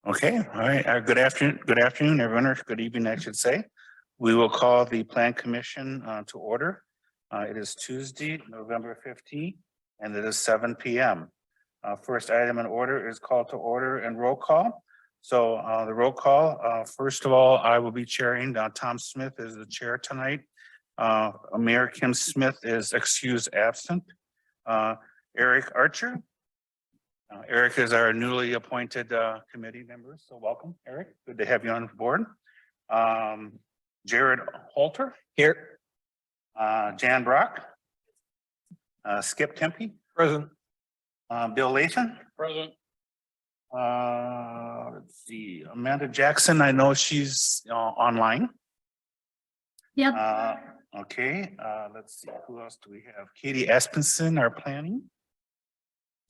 Okay, all right. Good afternoon, everyone, or good evening, I should say. We will call the Plan Commission to order. It is Tuesday, November 15th, and it is 7 p.m. First item in order is call to order and roll call. So the roll call, first of all, I will be chairing. Tom Smith is the chair tonight. Mayor Kim Smith is excused absent. Eric Archer. Eric is our newly appointed committee member, so welcome, Eric. Good to have you on board. Jared Holter. Here. Jan Brock. Skip Tempe. Present. Bill Lathan. Present. Let's see, Amanda Jackson, I know she's online. Yep. Okay, let's see, who else do we have? Katie Espenson, our planning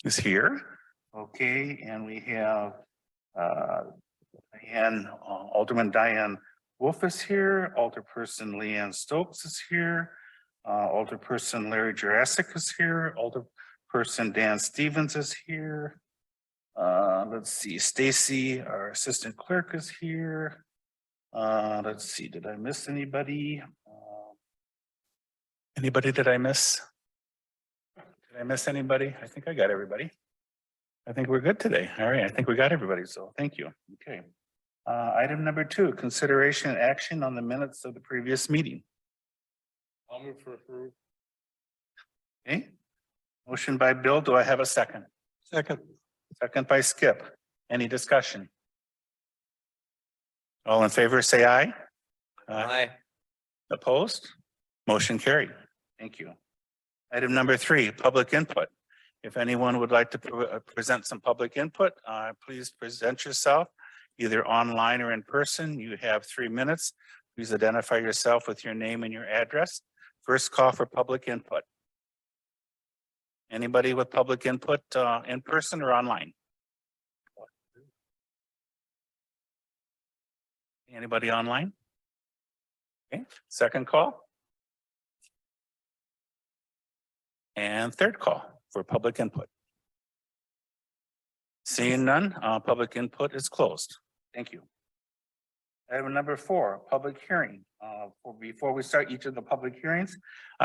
is here. Okay, and we have Alderman Diane Wolf is here, Alderperson Leanne Stokes is here, Alderperson Larry Jurassic is here, Alderperson Dan Stevens is here. Let's see, Stacy, our assistant clerk, is here. Let's see, did I miss anybody? Anybody did I miss? Did I miss anybody? I think I got everybody. I think we're good today. All right, I think we got everybody, so thank you. Okay. Item number 2, consideration and action on the minutes of the previous meeting. I'll move for approval. Okay. Motion by Bill, do I have a second? Second. Second by Skip. Any discussion? All in favor, say aye. Aye. Opposed? Motion carried. Thank you. Item number 3, public input. If anyone would like to present some public input, please present yourself either online or in person. You have 3 minutes. Please identify yourself with your name and your address. First call for public input. Anybody with public input in person or online? Anybody online? Okay, second call. And third call for public input. Seeing none, public input is closed. Thank you. Item number 4, public hearing. Before we start each of the public hearings,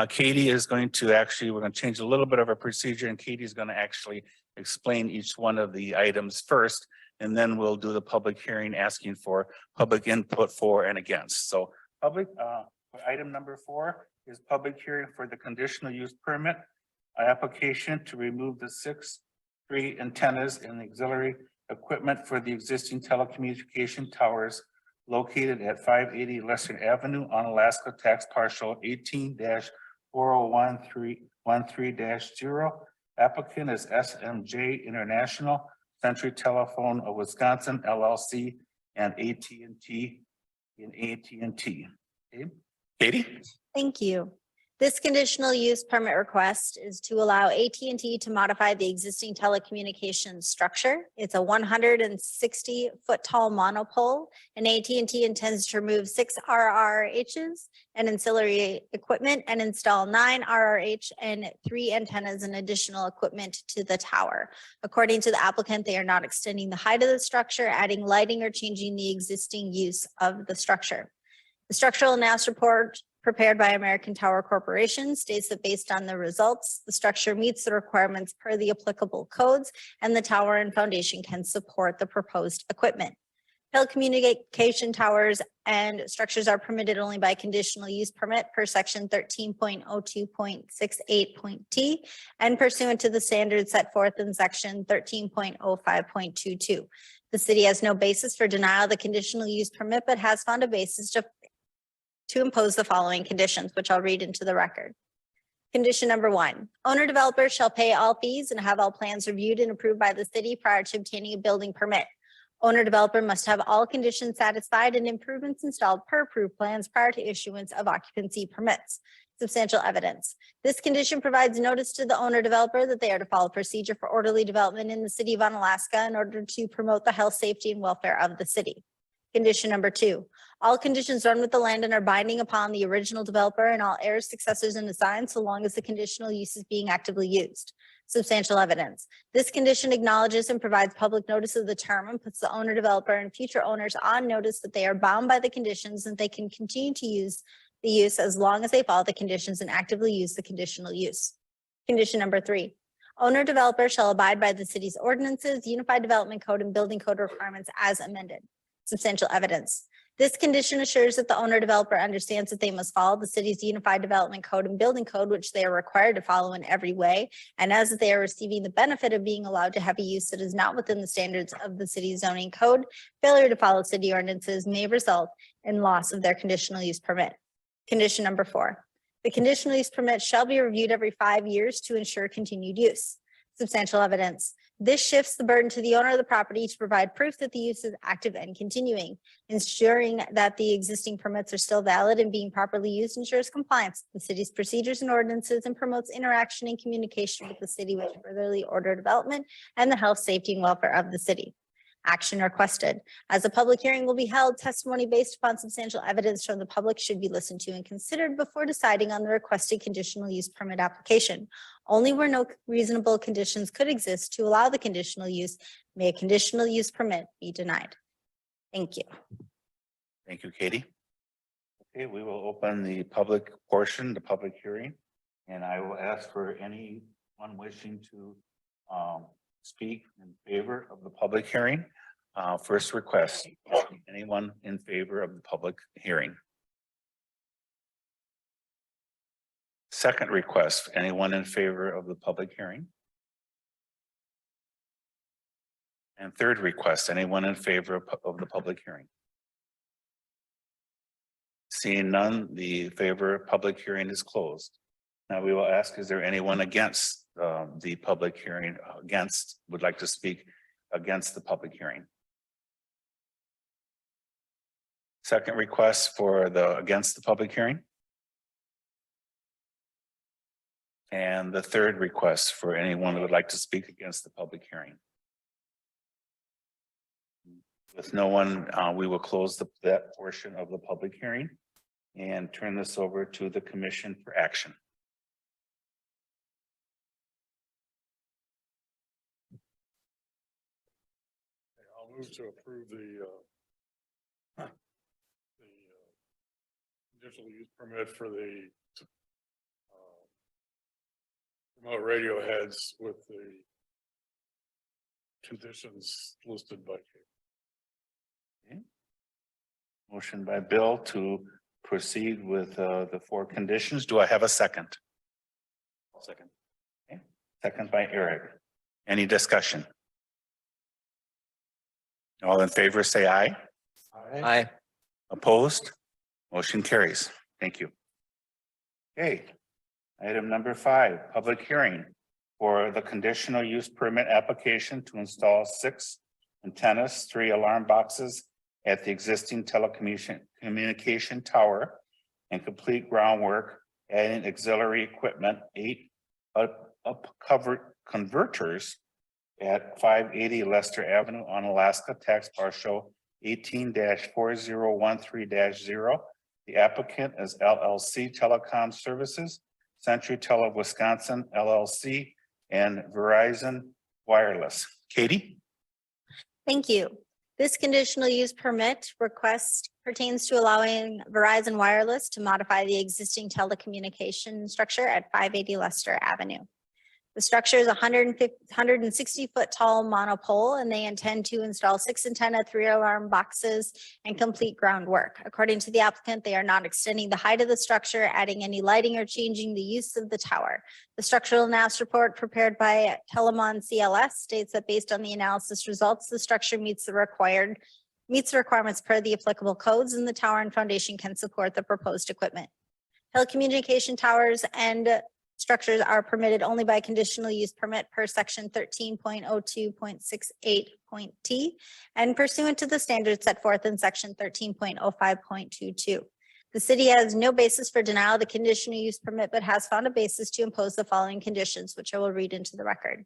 Katie is going to we're going to change a little bit of our procedure, and Katie is going to actually explain each one of the items first, and then we'll do the public hearing asking for public input for and against. So item number 4 is public hearing for the conditional use permit application to remove the 6 tree antennas and auxiliary equipment for the existing telecommunication towers located at 580 Lessard Avenue on Alaska Tax Parcel 18-40113-0. Applicant is SMJ International, Century Telephone of Wisconsin LLC, and AT&T in AT&T. Okay. Katie? Thank you. This conditional use permit request is to allow AT&T to modify the existing telecommunications structure. It's a 160-foot tall monopole, and AT&T intends to remove 6 RRHs and ancillary equipment and install 9 RRH and 3 antennas and additional equipment to the tower. According to the applicant, they are not extending the height of the structure, adding lighting, or changing the existing use of the structure. The structural analysis report prepared by American Tower Corporation states that based on the results, the structure meets the requirements per the applicable codes, and the tower and foundation can support the proposed equipment. Telecommunication towers and structures are permitted only by conditional use permit per section 13.02.68.t and pursuant to the standards set forth in section 13.05.22. The city has no basis for denial of the conditional use permit, but has found a basis to impose the following conditions, which I'll read into the record. Condition number 1, owner developer shall pay all fees and have all plans reviewed and approved by the city prior to obtaining a building permit. Owner developer must have all conditions satisfied and improvements installed per approved plans prior to issuance of occupancy permits. Substantial evidence. This condition provides notice to the owner developer that they are to follow procedure for orderly development in the city of Onalaska in order to promote the health, safety, and welfare of the city. Condition number 2, all conditions run with the land and are binding upon the original developer and all heirs, successors, and assigns so long as the conditional use is being actively used. Substantial evidence. This condition acknowledges and provides public notice of the term and puts the owner, developer, and future owners on notice that they are bound by the conditions and they can continue to use the use as long as they follow the conditions and actively use the conditional use. Condition number 3. Owner developer shall abide by the city's ordinances, Unified Development Code, and Building Code requirements as amended. Substantial evidence. This condition assures that the owner developer understands that they must follow the city's Unified Development Code and Building Code, which they are required to follow in every way, and as they are receiving the benefit of being allowed to have a use that is not within the standards of the city's zoning code, failure to follow city ordinances may result in loss of their conditional use permit. Condition number 4. The conditional use permit shall be reviewed every 5 years to ensure continued use. Substantial evidence. This shifts the burden to the owner of the property to provide proof that the use is active and continuing. Ensuring that the existing permits are still valid and being properly used ensures compliance with the city's procedures and ordinances and promotes interaction and communication with the city, which furtherly order development and the health, safety, and welfare of the city. Action requested. As a public hearing will be held, testimony based upon substantial evidence from the public should be listened to and considered before deciding on the requested conditional use permit application. Only where no reasonable conditions could exist to allow the conditional use may a conditional use permit be denied. Thank you. Thank you, Katie. Okay, we will open the public portion, the public hearing, and I will ask for anyone wishing to speak in favor of the public hearing. First request, anyone in favor of the public hearing? Second request, anyone in favor of the public hearing? And third request, anyone in favor of the public hearing? Seeing none, the favor public hearing is closed. Now we will ask, is there anyone against the public hearing, would like to speak against the public hearing? Second request for against the public hearing. And the third request for anyone who would like to speak against the public hearing. With no one, we will close that portion of the public hearing and turn this over to the commission for action. I'll move to approve the conditional use permit for the remote radio heads with the conditions listed by Kate. Okay. Motion by Bill to proceed with the 4 conditions. Do I have a second? Second. Okay. Second by Eric. Any discussion? All in favor, say aye. Aye. Opposed? Motion carries. Thank you. Okay. Item number 5, public hearing for the conditional use permit application to install 6 antennas, 3 alarm boxes at the existing communication tower and complete groundwork, adding auxiliary equipment, 8 converters at 580 Lester Avenue, Onalaska, tax parcel 18-4013-0. The applicant is LLC Telecom Services, Century Tele Wisconsin LLC, and Verizon Wireless. Katie? Thank you. This conditional use permit request pertains to allowing Verizon Wireless to modify the existing telecommunication structure at 580 Lester Avenue. The structure is 160 foot tall monopole, and they intend to install 6 antenna, 3 alarm boxes, and complete groundwork. According to the applicant, they are not extending the height of the structure, adding any lighting, or changing the use of the tower. The structural analysis report prepared by Telemon CLS states that based on the analysis results, the structure meets the requirements per the applicable codes, and the tower and foundation can support the proposed equipment. Telecommunication towers and structures are permitted only by conditional use permit per section 13.02.68.t and pursuant to the standards set forth in section 13.05.22. The city has no basis for denial of the conditional use permit, but has found a basis to impose the following conditions, which I will read into the record.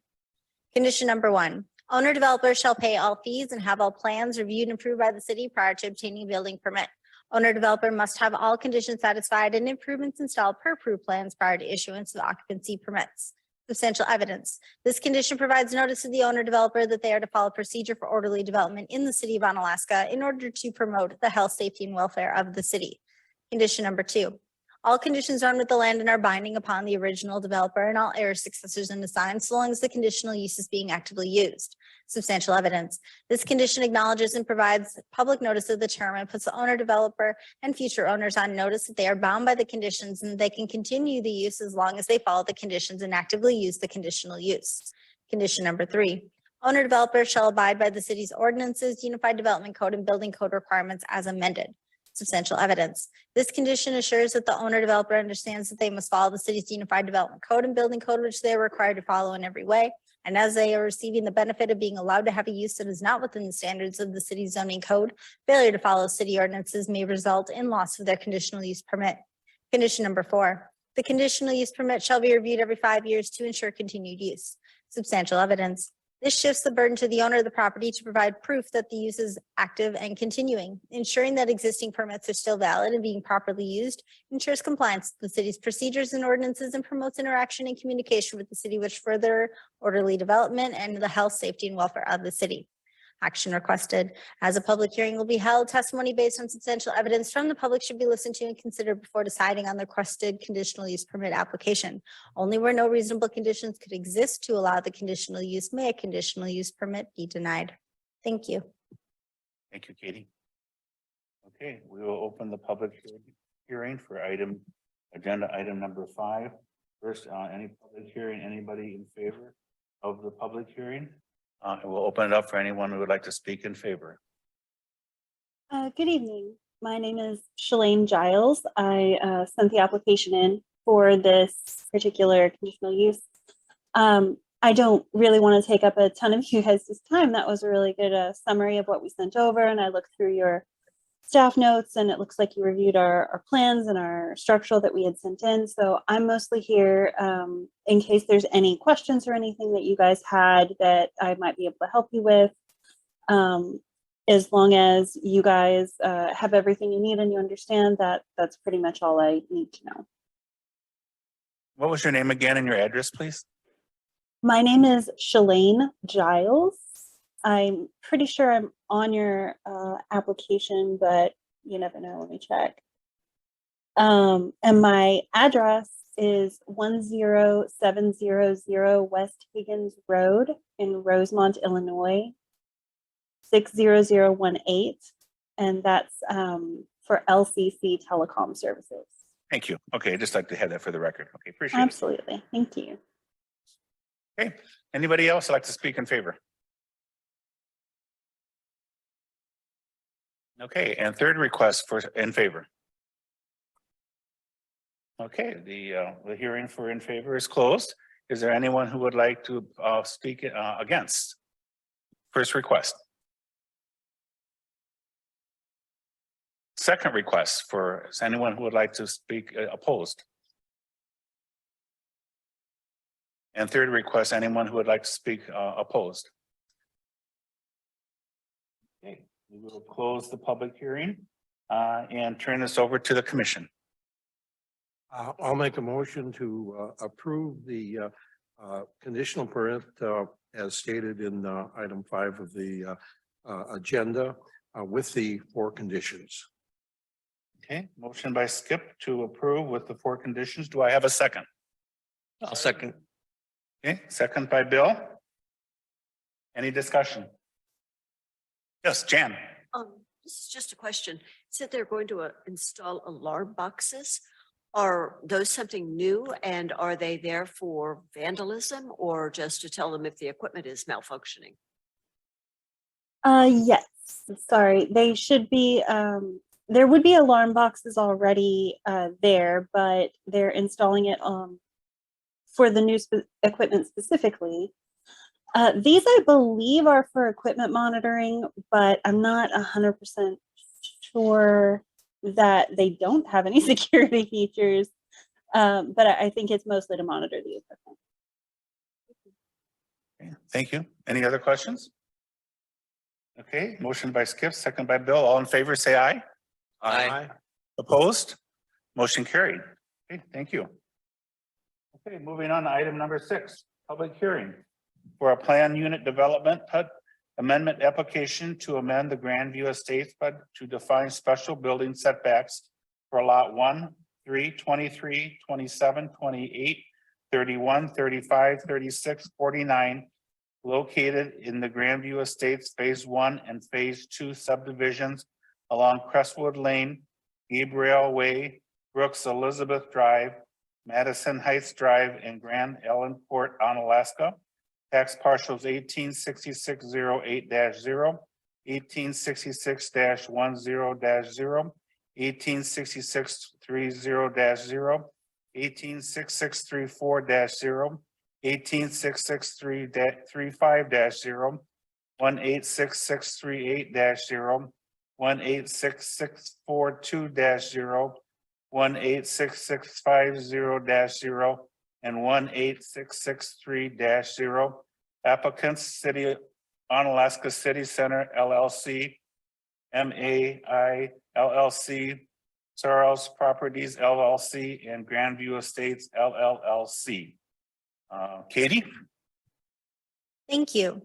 Condition number 1, owner developer shall pay all fees and have all plans reviewed and approved by the city prior to obtaining a building permit. Owner developer must have all conditions satisfied and improvements installed per approved plans prior to issuance of occupancy permits. Substantial evidence. This condition provides notice to the owner developer that they are to follow procedure for orderly development in the city of Onalaska in order to promote the health, safety, and welfare of the city. Condition number 2. All conditions on with the land and are binding upon the original developer and all heirs, successors, and assigns, so long as the conditional use is being actively used. Substantial evidence. This condition acknowledges and provides public notice of the term and puts the owner, developer, and future owners on notice that they are bound by the conditions and they can continue the use as long as they follow the conditions and actively use the conditional use. Condition number 3. Owner developer shall abide by the city's ordinances, unified development code, and building code requirements as amended. Substantial evidence. This condition assures that the owner developer understands that they must follow the city's unified development code and building code, which they are required to follow in every way. And as they are receiving the benefit of being allowed to have a use that is not within the standards of the city's zoning code, failure to follow city ordinances may result in loss of their conditional use permit. Condition number 4. The conditional use permit shall be reviewed every 5 years to ensure continued use. Substantial evidence. This shifts the burden to the owner of the property to provide proof that the use is active and continuing. Ensuring that existing permits are still valid and being properly used ensures compliance with the city's procedures and ordinances and promotes interaction and communication with the city, which further orderly development and the health, safety, and welfare of the city. Action requested. As a public hearing will be held, testimony based on substantial evidence from the public should be listened to and considered before deciding on the requested conditional use permit application. Only where no reasonable conditions could exist to allow the conditional use may a conditional use permit be denied. Thank you. Thank you, Katie. Okay, we will open the public hearing for agenda item number 5. First, any public hearing, anybody in favor of the public hearing? And we'll open it up for anyone who would like to speak in favor. Good evening. My name is Shalane Giles. I sent the application in for this particular conditional use. I don't really want to take up a ton of you guys' time. That was a really good summary of what we sent over, and I looked through your staff notes, and it looks like you reviewed our plans and our structural that we had sent in. So I'm mostly here in case there's any questions or anything that you guys had that I might be able to help you with. As long as you guys have everything you need and you understand that, that's pretty much all I need to know. What was your name again and your address, please? My name is Shalane Giles. I'm pretty sure I'm on your application, but you never know. Let me check. And my address is 10700 West Higgins Road in Rosemont, Illinois, 60018. And that's for LCC Telecom Services. Thank you. Okay, I'd just like to have that for the record. Okay, appreciate Absolutely. Thank you. it. Okay, anybody else like to speak in favor? Okay, and third request for in favor. Okay, the hearing for in favor is closed. Is there anyone who would like to speak against? First request. Second request for anyone who would like to speak opposed. And third request, anyone who would like to speak opposed. Okay. We will close the public hearing and turn this over to the commission. I'll make a motion to approve the conditional permit as stated in item 5 of the agenda with the 4 conditions. Okay, motion by Skip to approve with the 4 conditions. Do I have a second? I'll second. Okay, second by Bill. Any discussion? Yes, Jan. This is just a question. Said they're going to install alarm boxes. Are those something new, and are they there for vandalism or just to tell them if the equipment is malfunctioning? Yes, sorry. They should be, there would be alarm boxes already there, but they're installing it for the new equipment specifically. These, I believe, are for equipment monitoring, but I'm not 100% sure that they don't have any security features. But I think it's mostly to monitor the equipment. Okay, thank you. Any other questions? Okay, motion by Skip, second by Bill. All in favor, say aye. Aye. Opposed? Motion carried. Okay, thank you. Okay, moving on to item number 6, public hearing for a plan unit development PUD amendment application to amend the Grandview Estates PUD to define special building setbacks for lot 1, 3, 23, 27, 28, 31, 35, 36, 49, located in the Grandview Estates Phase 1 and Phase 2 subdivisions along Crestwood Lane, Gabriel Way, Brooks Elizabeth Drive, Madison Heights Drive, and Grand Ellen Port, Onalaska. Tax parcels 186608-0, 1866-10-0, 186630-0, 186634-0, 186635-0, 186638-0, 18664-0, 18650-0, and 18663-0. Applicants, City Onalaska City Center LLC, MAI LLC, Charles Properties LLC, and Grandview Estates LLC. Katie? Thank you.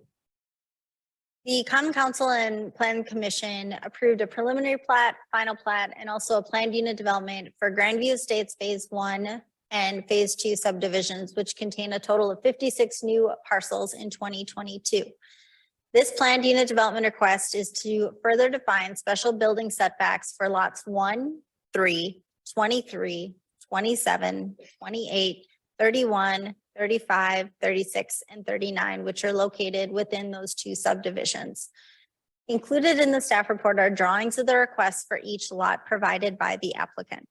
The Common Council and Plan Commission approved a preliminary plat, final plat, and also a planned unit development for Grandview Estates Phase 1 and Phase 2 subdivisions, which contain a total of 56 new parcels in 2022. This planned unit development request is to further define special building setbacks for lots 1, 3, 23, 27, 28, 31, 35, 36, and 39, which are located within those 2 subdivisions. Included in the staff report are drawings of the request for each lot provided by the applicant.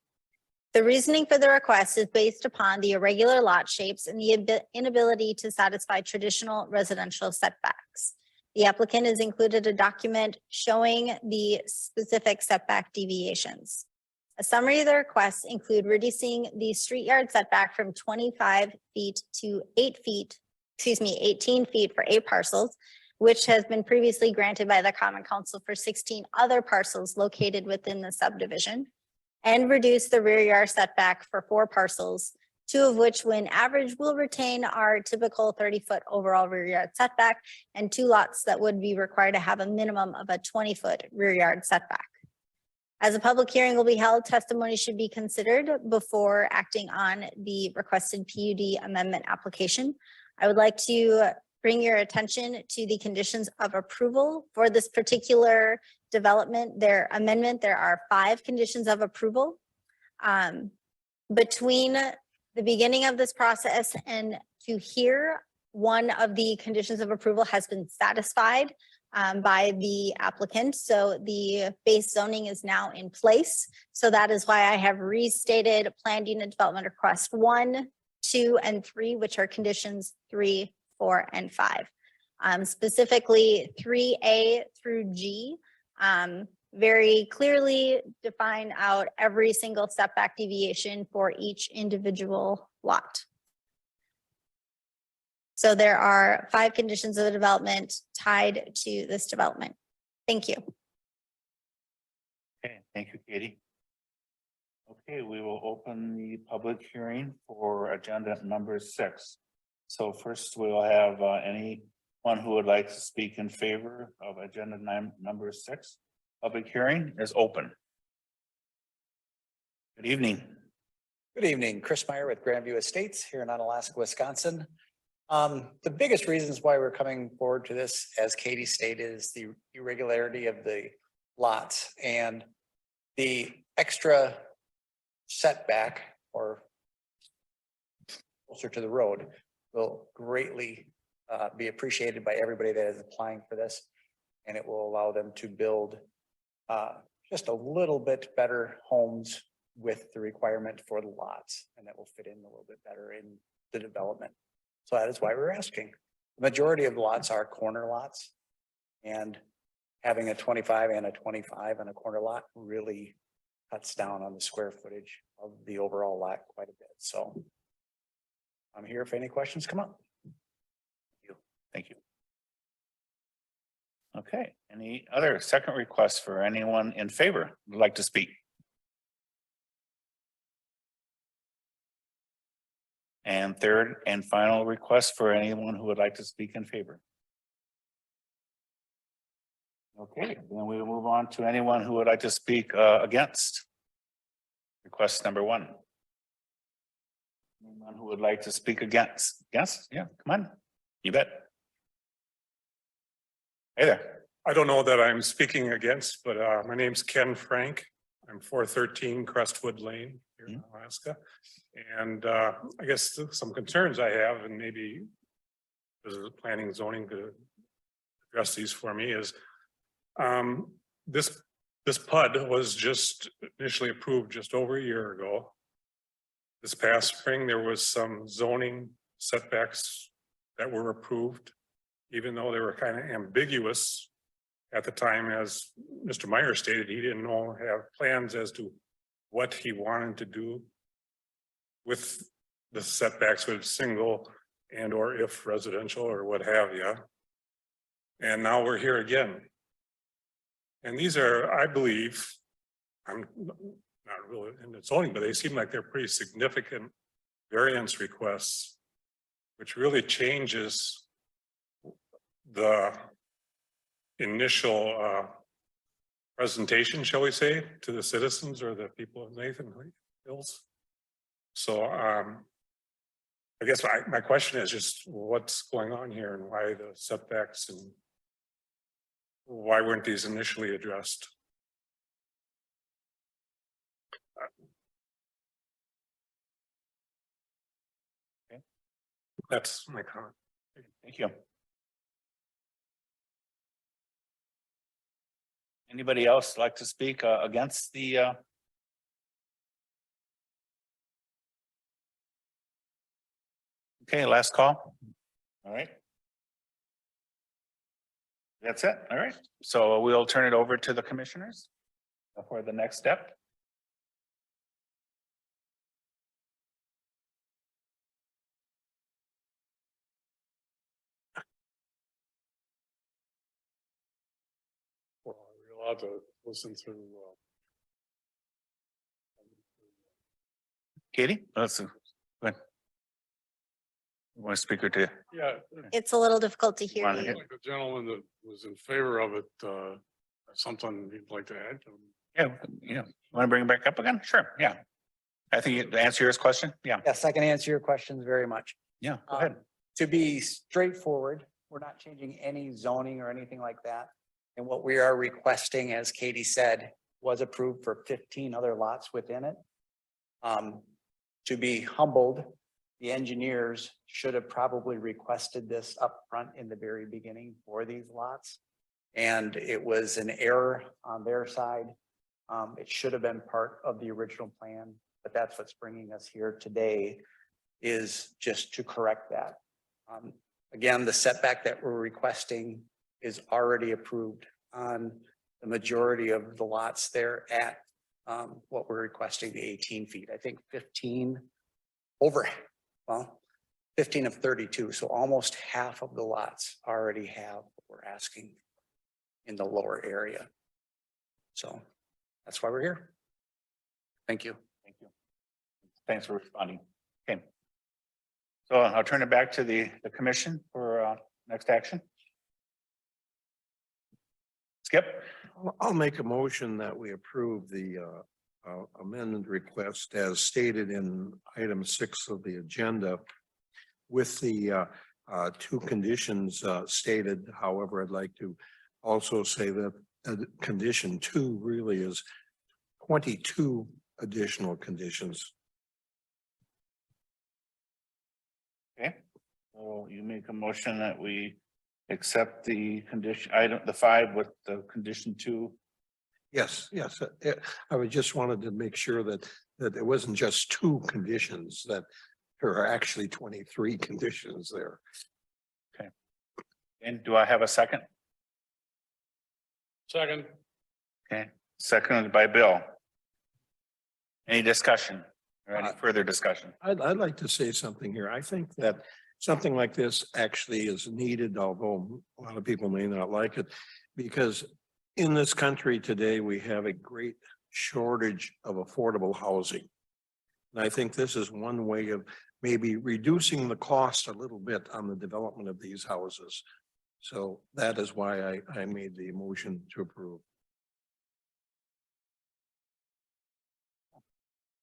The reasoning for the request is based upon the irregular lot shapes and the inability to satisfy traditional residential setbacks. The applicant has included a document showing the specific setback deviations. A summary of the requests include reducing the street yard setback from 25 feet to 18 feet for 8 parcels, which has been previously granted by the Common Council for 16 other parcels located within the subdivision, and reduce the rear yard setback for 4 parcels, 2 of which, when average, will retain our typical 30-foot overall rear yard setback, and 2 lots that would be required to have a minimum of a 20-foot rear yard setback. As a public hearing will be held, testimony should be considered before acting on the requested PUD amendment application. I would like to bring your attention to the conditions of approval for this particular development. There are 5 conditions of approval. Between the beginning of this process and to here, one of the conditions of approval has been satisfied by the applicant. So the base zoning is now in place. So that is why I have restated planned unit development request 1, 2, and 3, which are conditions 3, 4, and 5. Specifically 3A through G very clearly define out every single setback deviation for each individual lot. So there are 5 conditions of the development tied to this development. Thank you. Okay, thank you, Katie. Okay, we will open the public hearing for agenda number 6. So first we'll have anyone who would like to speak in favor of agenda number 6. Public hearing is open. Good evening. Good evening, Chris Meyer with Grandview Estates here in Onalaska, Wisconsin. The biggest reasons why we're coming forward to this, as Katie stated, is the irregularity of the lots and the extra setback or closer to the road will greatly be appreciated by everybody that is applying for this. And it will allow them to build just a little bit better homes with the requirement for the lots, and that will fit in a little bit better in the development. So that is why we're asking. The majority of lots are corner lots, and having a 25 and a 25 on a corner lot really cuts down on the square footage of the overall lot quite a bit. So I'm here if any questions come up. Thank you. Okay, any other second requests for anyone in favor who would like to speak? And third and final request for anyone who would like to speak in favor. Okay, then we will move on to anyone who would like to speak against. Request number 1. Anyone who would like to speak against? Yes, yeah, come on. You bet. Hey there. I don't know that I'm speaking against, but my name's Ken Frank. I'm 413 Crestwood Lane here in Alaska. And I guess some concerns I have, and maybe this is planning and zoning to address these for me, is this PUD was just initially approved just over a year ago. This past spring, there was some zoning setbacks that were approved, even though they were kind of ambiguous at the time. As Mr. Meyer stated, he didn't have plans as to what he wanted to do with the setbacks with single and or if residential or what have you. And now we're here again. And these are, I believe, I'm not really in the zoning, but they seem like they're pretty significant variance requests, which really changes the initial presentation, shall we say, to the citizens or the people of Nathan Hills. So I guess my question is just what's going on here and why the setbacks and why weren't these initially addressed? Okay. That's my comment. Thank you. Anybody else like to speak against the Okay, last call. All right. That's it. All right. So we'll turn it over to the commissioners for the next step. Well, we're allowed to listen through. Katie, let's go ahead. Want to speak or two? Yeah. It's a little difficult to hear Wanna you. hear- Like the gentleman that was in favor of it, something you'd like to add? Yeah. Want to bring it back up again? Sure. Yeah. I think to answer your question. Yeah. Yes, I can answer your questions very much. Yeah. Go ahead. To be straightforward, we're not changing any zoning or anything like that. And what we are requesting, as Katie said, was approved for 15 other lots within it. To be humbled, the engineers should have probably requested this up front in the very beginning for these lots. And it was an error on their side. It should have been part of the original plan, but that's what's bringing us here today, is just to correct that. Again, the setback that we're requesting is already approved on the majority of the lots there at what we're requesting, the 18 feet. I think 15 of 32. So almost half of the lots already have what we're asking in the lower area. So that's why we're here. Thank you. Thank you. Thanks for responding. Okay. So I'll turn it back to the commission for next action. Skip. I'll make a motion that we approve the amendment request as stated in item 6 of the agenda with the 2 conditions stated. However, I'd like to also say that condition 2 really is 22 additional conditions. Okay. So you make a motion that we accept the condition, item, the 5 with the condition 2. Yes, I would just wanted to make sure that it wasn't just 2 conditions, that there are actually 23 conditions there. And do I have a second? Second. Okay, seconded by Bill. Any discussion or any further discussion? I'd like to say something here. I think that something like this actually is needed, although a lot of people may not like it, because in this country today, we have a great shortage of affordable housing. And I think this is one way of maybe reducing the cost a little bit on the development of these houses. So that is why I made the motion to approve.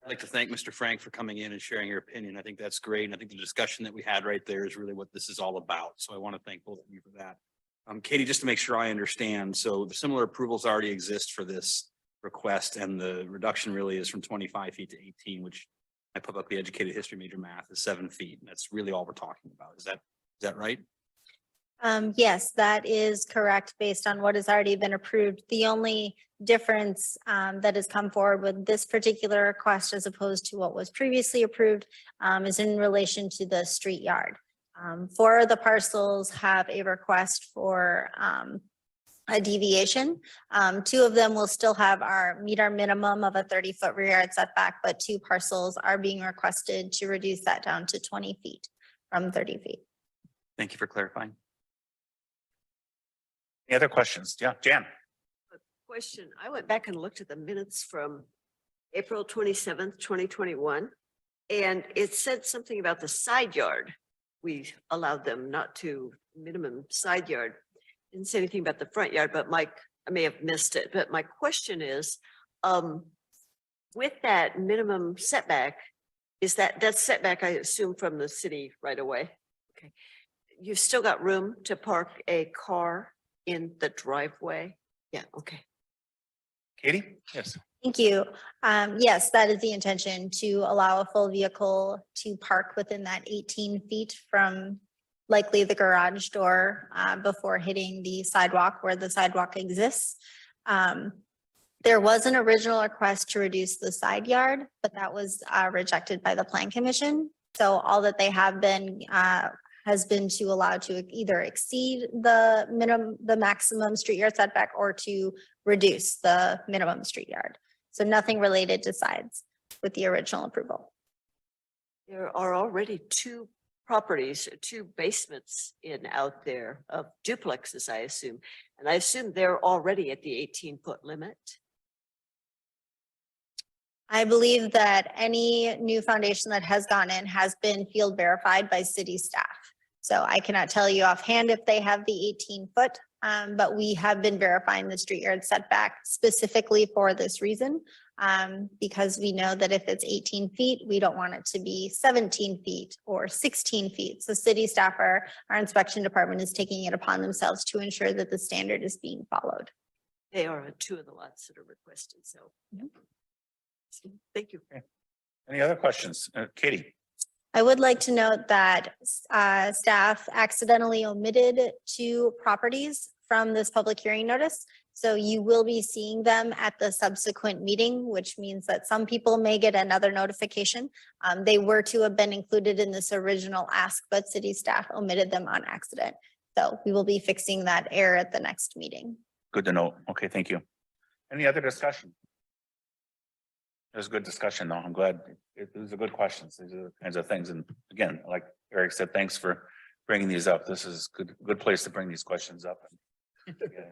I'd like to thank Mr. Frank for coming in and sharing your opinion. I think that's great. And I think the discussion that we had right there is really what this is all about. So I want to thank both of you for that. Katie, just to make sure I understand, so the similar approvals already exist for this request, and the reduction really is from 25 feet to 18, which my publicly educated history major math is 7 feet. And that's really all we're talking about. Is that right? Yes, that is correct based on what has already been approved. The only difference that has come forward with this particular request as opposed to what was previously approved is in relation to the street yard. 4 of the parcels have a request for a deviation. 2 of them will still have meet our minimum of a 30-foot rear yard setback, but 2 parcels are being requested to reduce that down to 20 feet from 30 feet. Thank you for clarifying. Any other questions? Yeah, Jan? Question, I went back and looked at the minutes from April 27th, 2021, and it said something about the side yard. We allowed them not to minimum side yard. Didn't say anything about the front yard, but I may have missed it, but my question is, with that minimum setback, is that's setback, I assume, from the city right away? Okay. You've still got room to park a car in the driveway? Yeah, okay. Katie? Yes. Thank you. Yes, that is the intention, to allow a full vehicle to park within that 18 feet from likely the garage door before hitting the sidewalk where the sidewalk exists. There was an original request to reduce the side yard, but that was rejected by the Plan Commission. So all that they have been has been to allow to either exceed the maximum street yard setback or to reduce the minimum street yard. So nothing related to sides with the original approval. There are already 2 properties, 2 basements out there of duplexes, I assume. And I assume they're already at the 18-foot limit. I believe that any new foundation that has gone in has been field verified by city staff. So I cannot tell you offhand if they have the 18-foot, but we have been verifying the street yard setback specifically for this reason, because we know that if it's 18 feet, we don't want it to be 17 feet or 16 feet. So city staff, our inspection department is taking it upon themselves to ensure that the standard is being followed. They are on 2 of the lots that are requested, so. Thank you. Any other questions? Katie? I would like to note that staff accidentally omitted 2 properties from this public hearing notice. So you will be seeing them at the subsequent meeting, which means that some people may get another notification. They were to have been included in this original ask, but city staff omitted them on accident. So we will be fixing that error at the next meeting. Good to know. Okay, thank you. Any other discussion? It was a good discussion, though. I'm glad. These are good questions. These are the kinds of things. And again, like Eric said, thanks for bringing these up. This is good place to bring these questions up.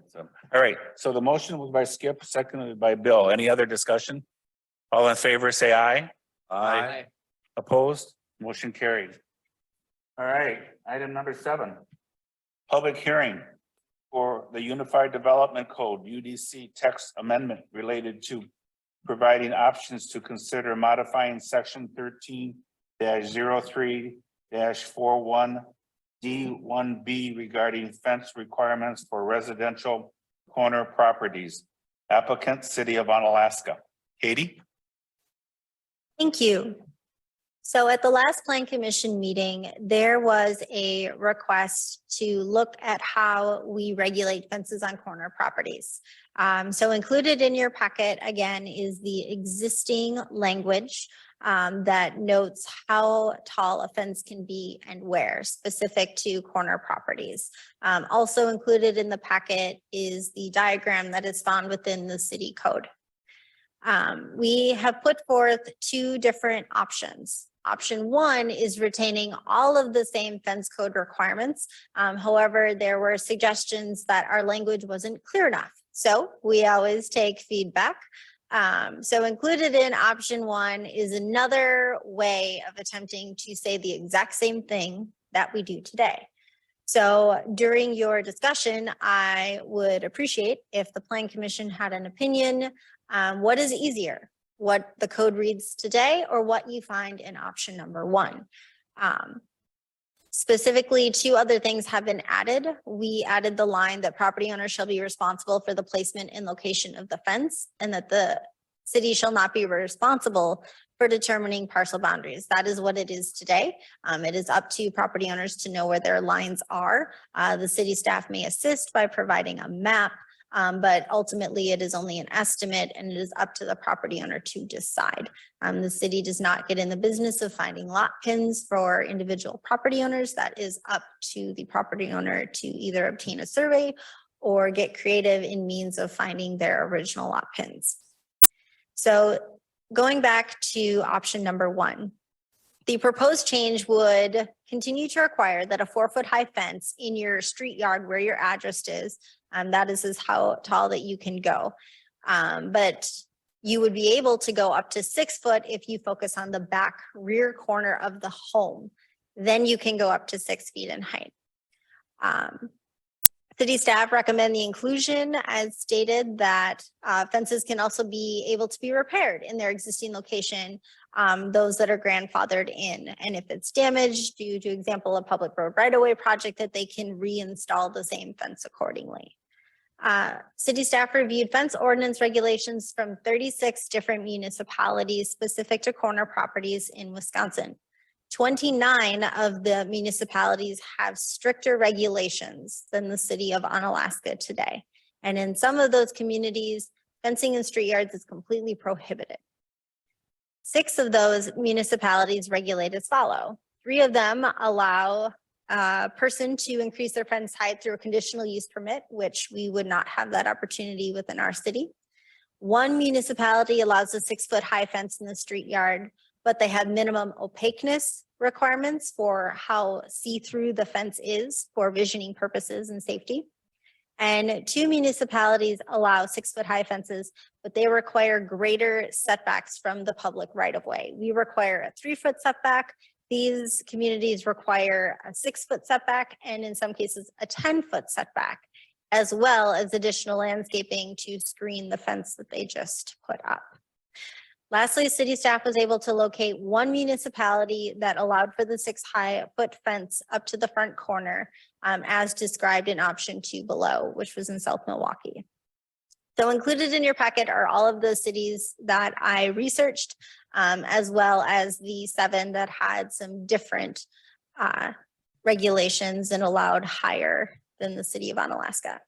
So, all right. So the motion was by Skip, seconded by Bill. Any other discussion? All in favor, say aye. Aye. Opposed? Motion carried. All right. Item number 7. Public hearing for the Unified Development Code, UDC text amendment related to providing options to consider modifying section 13-03-41 D1B regarding fence requirements for residential corner properties. Applicant, City of Onalaska. Katie? Thank you. So at the last Plan Commission meeting, there was a request to look at how we regulate fences on corner properties. So included in your packet, again, is the existing language that notes how tall a fence can be and where, specific to corner properties. Also included in the packet is the diagram that is found within the city code. We have put forth 2 different options. Option 1 is retaining all of the same fence code requirements. However, there were suggestions that our language wasn't clear enough. So we always take feedback. So included in option 1 is another way of attempting to say the exact same thing that we do today. So during your discussion, I would appreciate if the Plan Commission had an opinion. What is easier, what the code reads today or what you find in option number 1? Specifically, 2 other things have been added. We added the line that property owners shall be responsible for the placement and location of the fence, and that the city shall not be responsible for determining parcel boundaries. That is what it is today. It is up to property owners to know where their lines are. The city staff may assist by providing a map, but ultimately it is only an estimate and it is up to the property owner to decide. The city does not get in the business of finding lot pins for individual property owners. That is up to the property owner to either obtain a survey or get creative in means of finding their original lot pins. So going back to option number 1, the proposed change would continue to require that a 4-foot high fence in your street yard where your address is, that is how tall that you can go. But you would be able to go up to 6 foot if you focus on the back rear corner of the home. Then you can go up to 6 feet in height. City staff recommend the inclusion as stated that fences can also be able to be repaired in their existing location, those that are grandfathered in. And if it's damaged due to example, a public road right-of-way project, that they can reinstall the same fence accordingly. City staff reviewed fence ordinance regulations from 36 different municipalities specific to corner properties in Wisconsin. 29 of the municipalities have stricter regulations than the city of Onalaska today. And in some of those communities, fencing in street yards is completely prohibited. 6 of those municipalities regulate as follow. 3 of them allow a person to increase their fence height through a conditional use permit, which we would not have that opportunity within our city. 1 municipality allows a 6-foot high fence in the street yard, but they have minimum opaqueness requirements for how see-through the fence is for visioning purposes and safety. And 2 municipalities allow 6-foot high fences, but they require greater setbacks from the public right-of-way. We require a 3-foot setback. These communities require a 6-foot setback, and in some cases, a 10-foot setback, as well as additional landscaping to screen the fence that they just put up. Lastly, city staff was able to locate 1 municipality that allowed for the 6-foot fence up to the front corner, as described in option 2 below, which was in South Milwaukee. So included in your packet are all of the cities that I researched, as well as the 7 that had some different regulations and allowed higher than the city of Onalaska.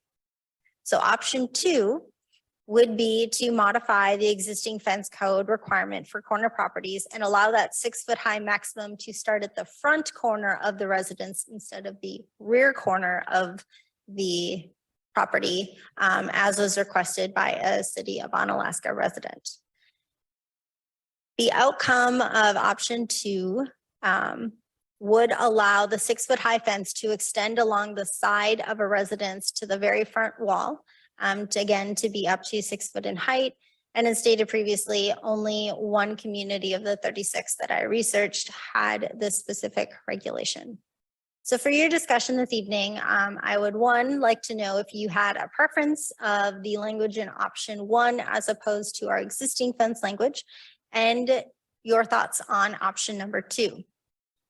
So option 2 would be to modify the existing fence code requirement for corner properties and allow that 6-foot high maximum to start at the front corner of the residence instead of the rear corner of the property, as was requested by a city of Onalaska resident. The outcome of option 2 would allow the 6-foot high fence to extend along the side of a residence to the very front wall, to be up to 6 foot in height. And as stated previously, only 1 community of the 36 that I researched had this specific regulation. So for your discussion this evening, I would like to know if you had a preference of the language in option 1 as opposed to our existing fence language, and your thoughts on option number 2.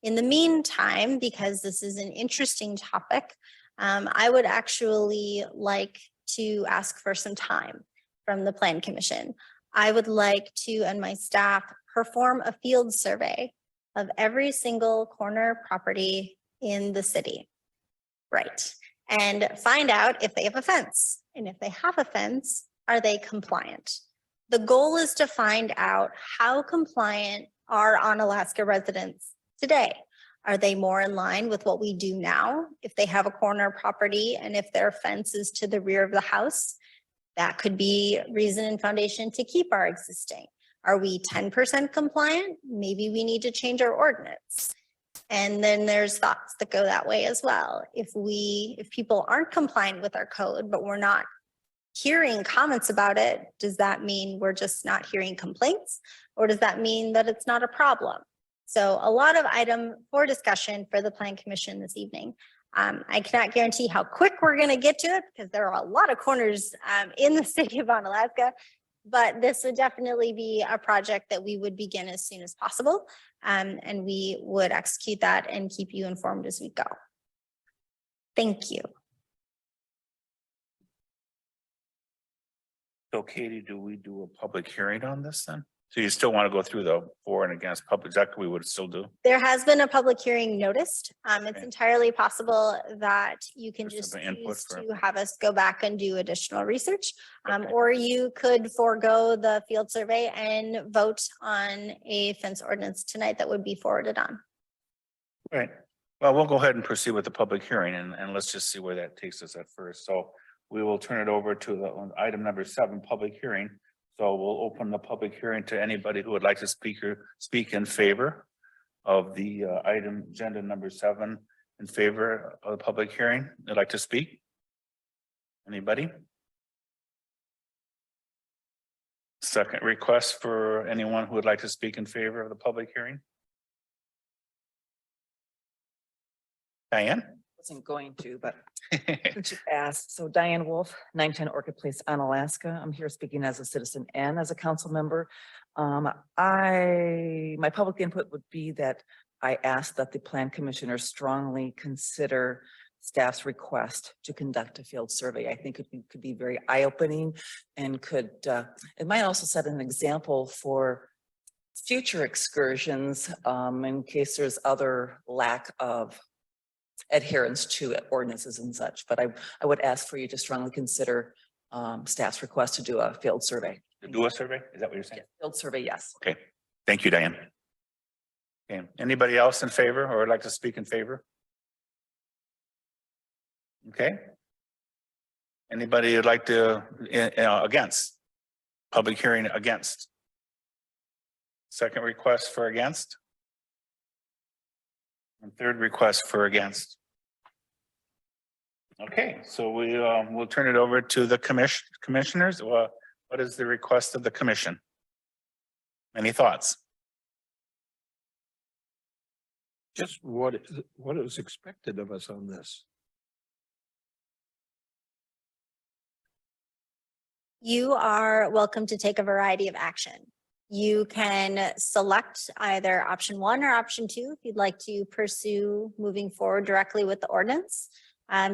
In the meantime, because this is an interesting topic, I would actually like to ask for some time from the Plan Commission. I would like to, and my staff, perform a field survey of every single corner property in the city. Right. And find out if they have a fence. And if they have a fence, are they compliant? The goal is to find out how compliant are Onalaska residents today. Are they more in line with what we do now? If they have a corner property and if their fence is to the rear of the house, that could be reason and foundation to keep our existing. Are we 10% compliant? Maybe we need to change our ordinance. And then there's thoughts that go that way as well. If people aren't compliant with our code, but we're not hearing comments about it, does that mean we're just not hearing complaints? Or does that mean that it's not a problem? So a lot of item for discussion for the Plan Commission this evening. I cannot guarantee how quick we're going to get to it because there are a lot of corners in the city of Onalaska. But this would definitely be a project that we would begin as soon as possible. And we would execute that and keep you informed as we go. Thank you. So Katie, do we do a public hearing on this then? So you still want to go through the for and against public, that we would still do? There has been a public hearing noticed. It's Okay. entirely possible that you can For just some input choose for- to have us go back and do additional research. Okay. Or you could forego the field survey and vote on a fence ordinance tonight that would be forwarded on. Right. Well, we'll go ahead and proceed with the public hearing and let's just see where that takes us at first. So we will turn it over to the item number 7, public hearing. So we'll open the public hearing to anybody who would like to speak in favor of the item agenda number 7, in favor of the public hearing. They'd like to speak? Anybody? Second request for anyone who would like to speak in favor of the public hearing? Diane? Wasn't going to, but since you asked, so Diane Wolf, 910 Orchid Place, Onalaska. I'm here speaking as a citizen and as a council member. My public input would be that I ask that the plan commissioners strongly consider staff's request to conduct a field survey. I think it could be very eye-opening and it might also set an example for future excursions in case there's other lack of adherence to ordinances and such, but I would ask for you to strongly consider staff's request to do a field survey. To do a survey? Is that what you're saying? Field survey, yes. Okay, thank you, Diane. Okay, anybody else in favor or would like to speak in favor? Okay. Anybody would like to, against? Public hearing against? Second request for against? And third request for against? Okay, so we'll turn it over to the commissioners. What is the request of the commission? Any thoughts? Just what is expected of us on this? You are welcome to take a variety of action. You can select either option 1 or option 2 if you'd like to pursue moving forward directly with the ordinance.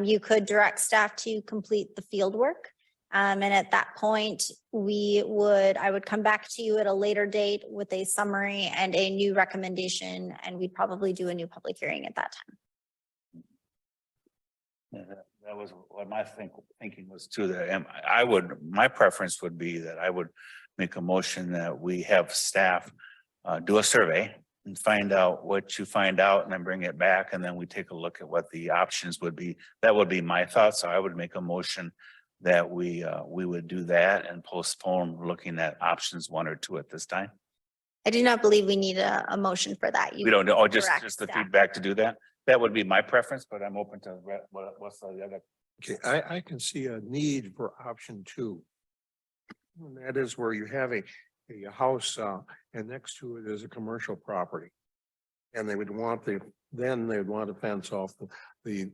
You could direct staff to complete the field work. And at that point, I would come back to you at a later date with a summary and a new recommendation, and we'd probably do a new public hearing at that time. Yeah, that was what my thinking was too. That my preference would be that I would make a motion that we have staff do a survey and find out what you find out and then bring it back. And then we take a look at what the options would be. That would be my thoughts. So I would make a motion that we would do that and postpone looking at options 1 or 2 at this time. I do not believe we need a motion for that. We don't know, or just direct the staff. feedback to do that. That would be my preference, but I'm open to what's the other. Okay, I can see a need for option 2. And that is where you have a house and next to it is a commercial property. And they would want then they'd want to fence off the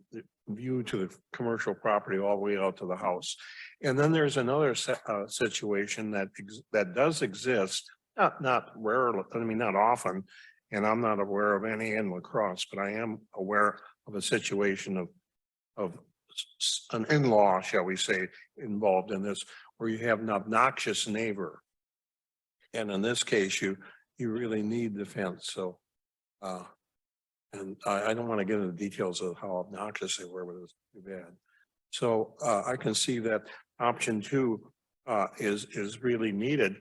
view to the commercial property all the way out to the house. And then there's another situation that does exist, not rare, I mean, not often. And I'm not aware of any in La Crosse, but I am aware of a situation of an in-law, shall we say, involved in this, where you have an obnoxious neighbor. And in this case, you really need the fence. So, and I don't want to get into the details of how obnoxious they were, but it was too bad. So I can see that option 2 is really needed.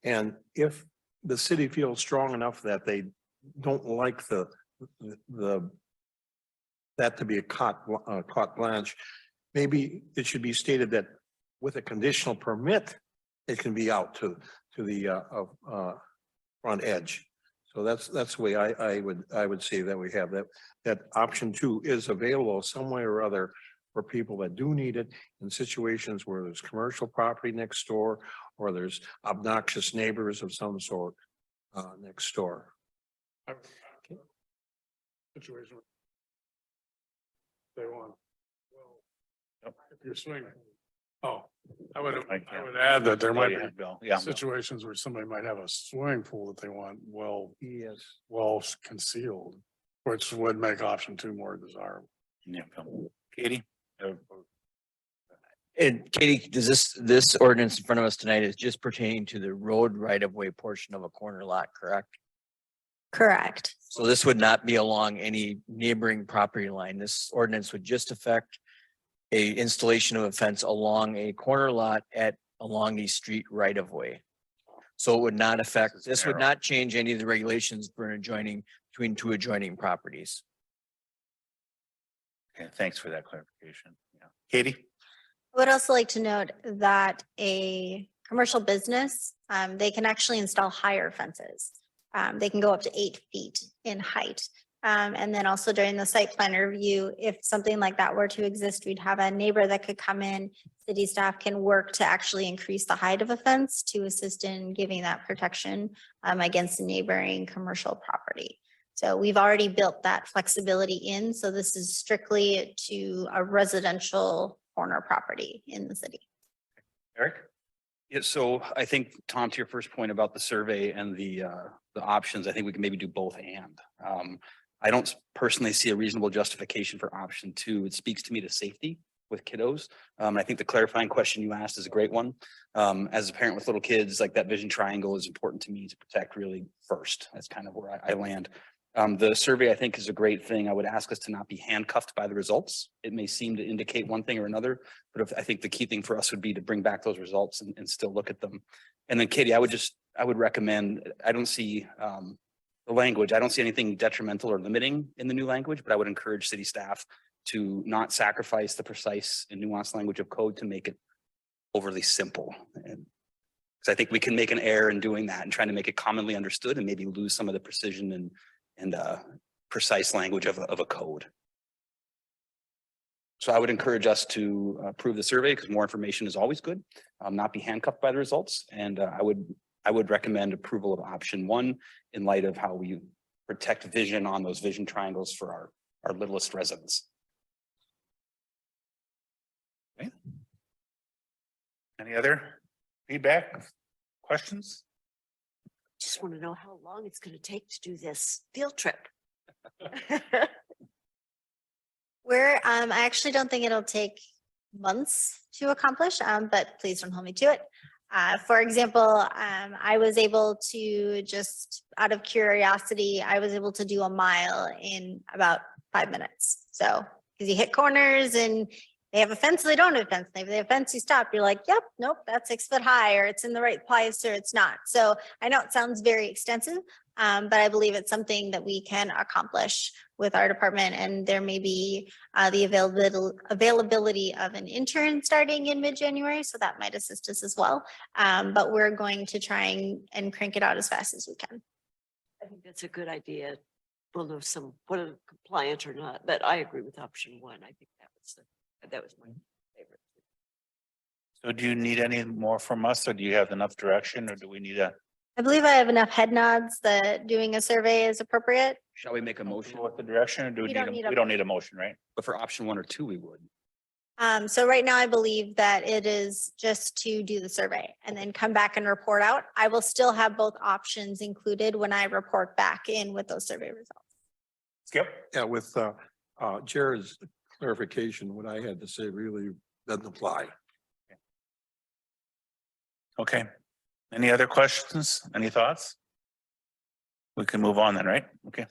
And if the city feels strong enough that they don't like that to be a carte blanche, maybe it should be stated that with a conditional permit, it can be out to the front edge. So that's the way I would say that we have that option 2 is available some way or other for people that do need it in situations where there's commercial property next door or there's obnoxious neighbors of some sort next door. Situation. They want. Well, if you're swinging. Oh, I would add that there might be Bill, yeah. situations where somebody might have a swimming pool that they want Yes. well concealed, which would make option 2 more desirable. Yeah, Bill. Katie? And Katie, does this ordinance in front of us tonight is just pertaining to the road right of way portion of a corner lot, correct? Correct. So this would not be along any neighboring property line. This ordinance would just affect a installation of a fence along a corner lot along the street right of way. So it would not affect, this would not change any of the regulations for between 2 adjoining properties. Okay, thanks for that clarification. Yeah. Katie? I would also like to note that a commercial business, they can actually install higher fences. They can go up to 8 feet in height. And then also during the site plan review, if something like that were to exist, we'd have a neighbor that could come in. City staff can work to actually increase the height of a fence to assist in giving that protection against the neighboring commercial property. So we've already built that flexibility in. So this is strictly to a residential corner property in the city. Eric? Yeah, so I think, Tom, to your first point about the survey and the options, I think we can maybe do both and. I don't personally see a reasonable justification for option 2. It speaks to me to safety with kiddos. I think the clarifying question you asked is a great one. As a parent with little kids, like that vision triangle is important to me to protect really first. That's kind of where I land. The survey, I think, is a great thing. I would ask us to not be handcuffed by the results. It may seem to indicate one thing or another, but I think the key thing for us would be to bring back those results and still look at them. And then Katie, I would recommend, I don't see the language, I don't see anything detrimental or limiting in the new language, but I would encourage city staff to not sacrifice the precise and nuanced language of code to make it overly simple. And because I think we can make an error in doing that and trying to make it commonly understood and maybe lose some of the precision and precise language of a code. So I would encourage us to approve the survey because more information is always good, not be handcuffed by the results. And I would recommend approval of option 1 in light of how we protect vision on those vision triangles for our littlest residents. Okay. Any other feedback, questions? Just want to know how long it's going to take to do this field trip. I actually don't think it'll take months to accomplish, but please don't hold me to it. For example, I was able to just out of curiosity, I was able to do a mile in about 5 minutes. So, because you hit corners and they have a fence, they don't have a fence. Maybe they have a fence, you stop, you're like, yep, nope, that's 6 foot high, or it's in the right place, or it's not. So I know it sounds very extensive, but I believe it's something that we can accomplish with our department. And there may be the availability of an intern starting in mid-January, so that might assist us as well. But we're going to try and crank it out as fast as we can. I think that's a good idea. We'll know whether compliant or not, but I agree with option 1. I think that was my favorite. So do you need any more from us or do you have enough direction or do we need I believe I have enough head nods that doing a survey is appropriate. Shall we make a motion? with the direction or do we We don't need a we don't need a motion, right? But for option 1 or 2, we would. So right now I believe that it is just to do the survey and then come back and report out. I will still have both options included when I report back in with those survey results. Skip? Yeah, with Jared's clarification, what I had to say really doesn't apply. Okay. Any other questions? Any thoughts? We can move on then, right? Okay.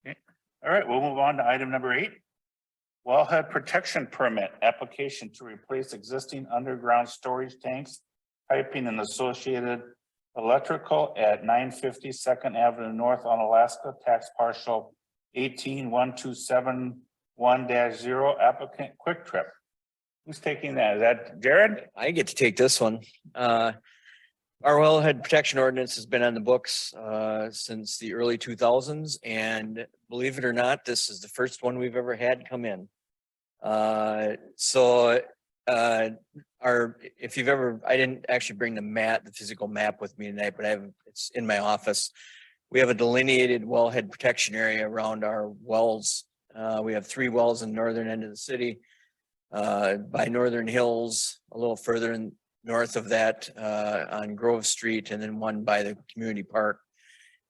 Okay. All right, we'll move on to item number 8. Wellhead protection permit application to replace existing underground storage tanks, piping and associated electrical at 950 Second Avenue North on Alaska, tax parcel 181271-0, applicant Quick Trip. Who's taking that? Is that Jared? I get to take this one. Our wellhead protection ordinance has been on the books since the early 2000s, and believe it or not, this is the first one we've ever had come in. So if you've ever, I didn't actually bring the physical map with me tonight, but it's in my office. We have a delineated wellhead protection area around our wells. We have 3 wells in the northern end of the city. By Northern Hills, a little further north of that, on Grove Street, and then one by the community park.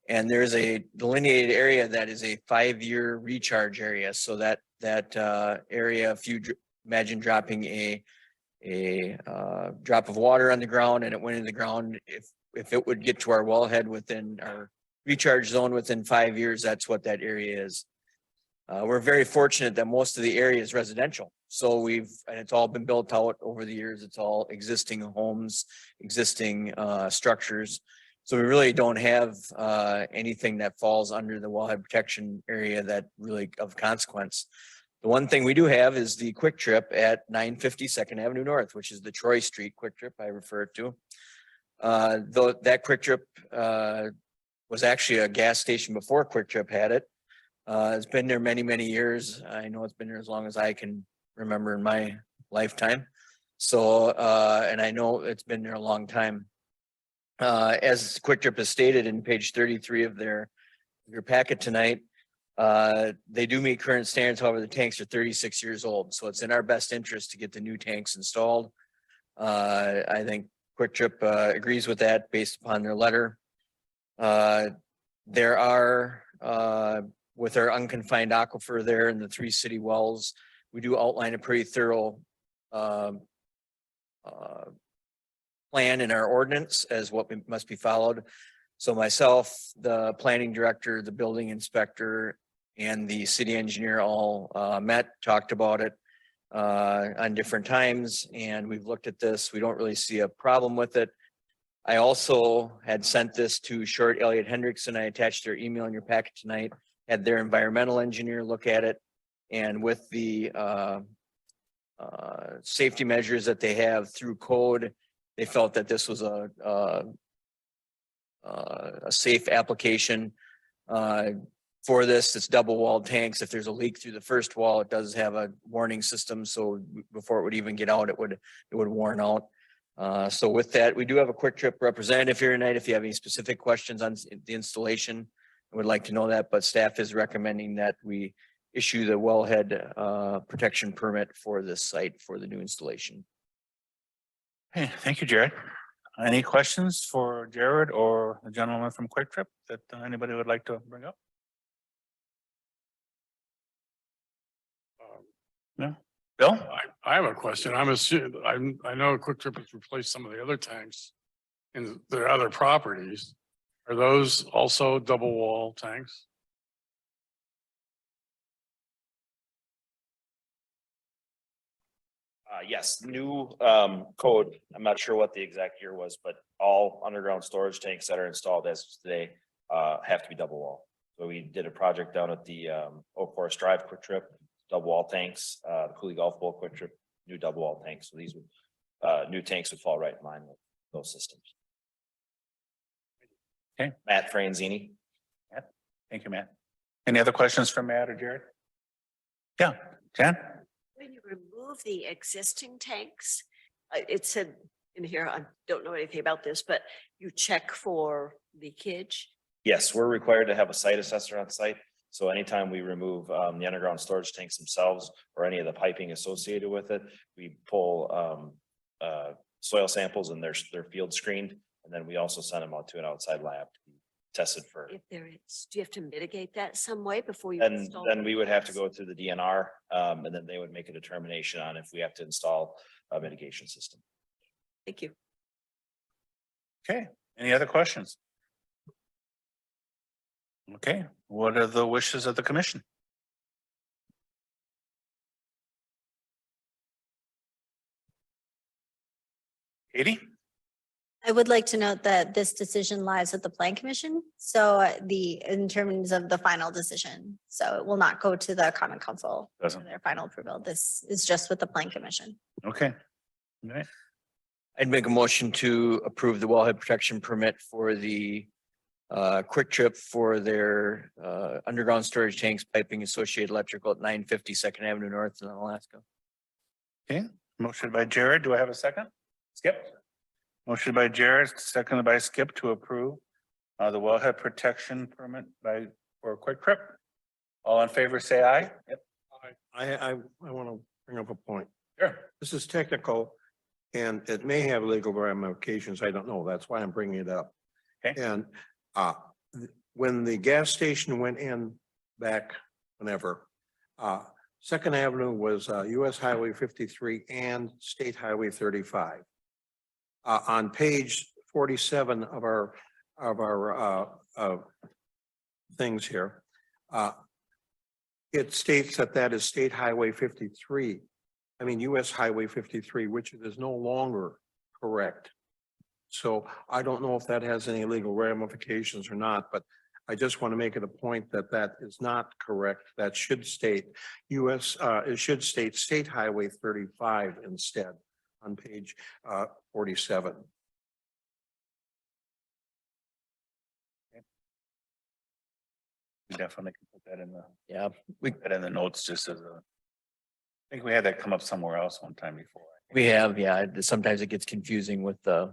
And there's a delineated area that is a 5-year recharge area. So that area, if you imagine dropping a drop of water on the ground and it went in the ground, if it would get to our wellhead within our recharge zone within 5 years, that's what that area is. We're very fortunate that most of the area is residential. So and it's all been built out over the years. It's all existing homes, existing structures. So we really don't have anything that falls under the wellhead protection area that really of consequence. The one thing we do have is the Quick Trip at 950 Second Avenue North, which is the Troy Street Quick Trip I referred to. Though that Quick Trip was actually a gas station before Quick Trip had it. It's been there many, many years. I know it's been there as long as I can remember in my lifetime. So, and I know it's been there a long time. As Quick Trip has stated in page 33 of your packet tonight, they do meet current standards. However, the tanks are 36 years old. So it's in our best interest to get the new tanks installed. I think Quick Trip agrees with that based upon their letter. There are, with our unconfined aquifer there in the 3 city wells, we do outline a pretty thorough plan in our ordinance as what must be followed. So myself, the planning director, the building inspector, and the city engineer all talked about it on different times, and we've looked at this. We don't really see a problem with it. I also had sent this to Short Elliott Hendrickson. I attached their email in your packet tonight, had their environmental engineer look at it. And with the safety measures that they have through code, they felt that this was a safe application for this. It's double walled tanks. If there's a leak through the first wall, it does have a warning system. So before it would even get out, it would warn out. So with that, we do have a Quick Trip representative here tonight. If you have any specific questions on the installation, I would like to know that, but staff is recommending that we issue the wellhead protection permit for this site for the new installation. Hey, thank you, Jared. Any questions for Jared or the gentleman from Quick Trip that anybody would like to bring up? No? Bill? I have a question. I'm assuming, I know Quick Trip has replaced some of the other tanks in their other properties. Are those also double wall tanks? Yes, new code. I'm not sure what the exact year was, but all underground storage tanks that are installed as of today have to be double wall. So we did a project down at the Oak Forest Drive Quick Trip, double wall tanks, the Cooley Golf Bowl Quick Trip, new double wall tanks. So these would new tanks would fall right in line with those systems. Okay. Matt Franzini. Thank you, Matt. Any other questions for Matt or Jared? Yeah, Jan? When you remove the existing tanks, it said in here, I don't know anything about this, but you check for leakage. Yes, we're required to have a site assessor on site. So anytime we remove the underground storage tanks themselves or any of the piping associated with it, we pull soil samples and they're field screened. And then we also send them out to an outside lab to be tested for. If there is, do you have to mitigate that some way before you And install? then we would have to go through the DNR and then they would make a determination on if we have to install a mitigation system. Thank you. Okay, any other questions? Okay, what are the wishes of the commission? Katie? I would like to note that this decision lies with the Plan Commission. So in terms of the final decision, so it will not go to the Common Council for Doesn't. their final approval. This is just with the Plan Commission. Okay. All right. I'd make a motion to approve the wellhead protection permit for the Quick Trip for their underground storage tanks, piping, associated electrical at 950 Second Avenue North in Alaska. Okay, motion by Jared. Do I have a second? Skip. Motion by Jared, seconded by Skip to approve the wellhead protection permit for a Quick Trip. All in favor, say aye. Yep. I want to bring up a point. Sure. This is technical and it may have legal ramifications. I don't know. That's why I'm bringing it up. Okay. And when the gas station went in back whenever, Second Avenue was US Highway 53 and State Highway 35. On page 47 of our things here, it states that that is State Highway 53. I mean, US Highway 53, which is no longer correct. So I don't know if that has any legal ramifications or not, but I just want to make it a point that that is not correct. That should state it should state State Highway 35 instead on page 47. We definitely can put that in the, Yeah, put that in the notes just as a. I think we had that come up somewhere else one time before. we have, yeah, sometimes it gets confusing with the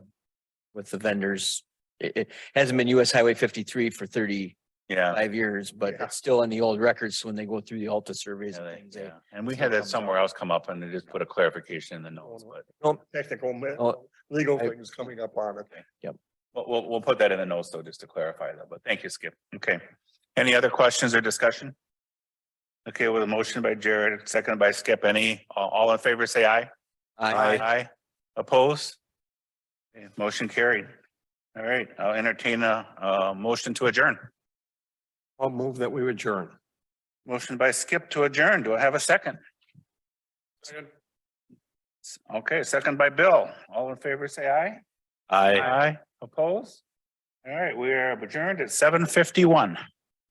vendors. It hasn't been US Highway 53 for 35 Yeah. years, but Yeah. it's still in the old records. So when they go through the Alta surveys Yeah, and they- things. yeah. And we still had that comes somewhere up. else come up and they just put a clarification in the notes, but Technical, Oh, legal I- things coming up on it. we'll put that in the notes though, just to clarify that. But thank you, Skip. Okay. Any other questions or discussion? Okay, with a motion by Jared, seconded by Skip. All in favor, say aye. Aye. Oppose? Okay, motion carried. All right, I'll entertain a motion to adjourn. I'll move that we adjourn. Motion by Skip to adjourn. Do I have a second? Okay, second by Bill. All in favor, say aye. Aye. Oppose? All right, we are adjourned at 7:51.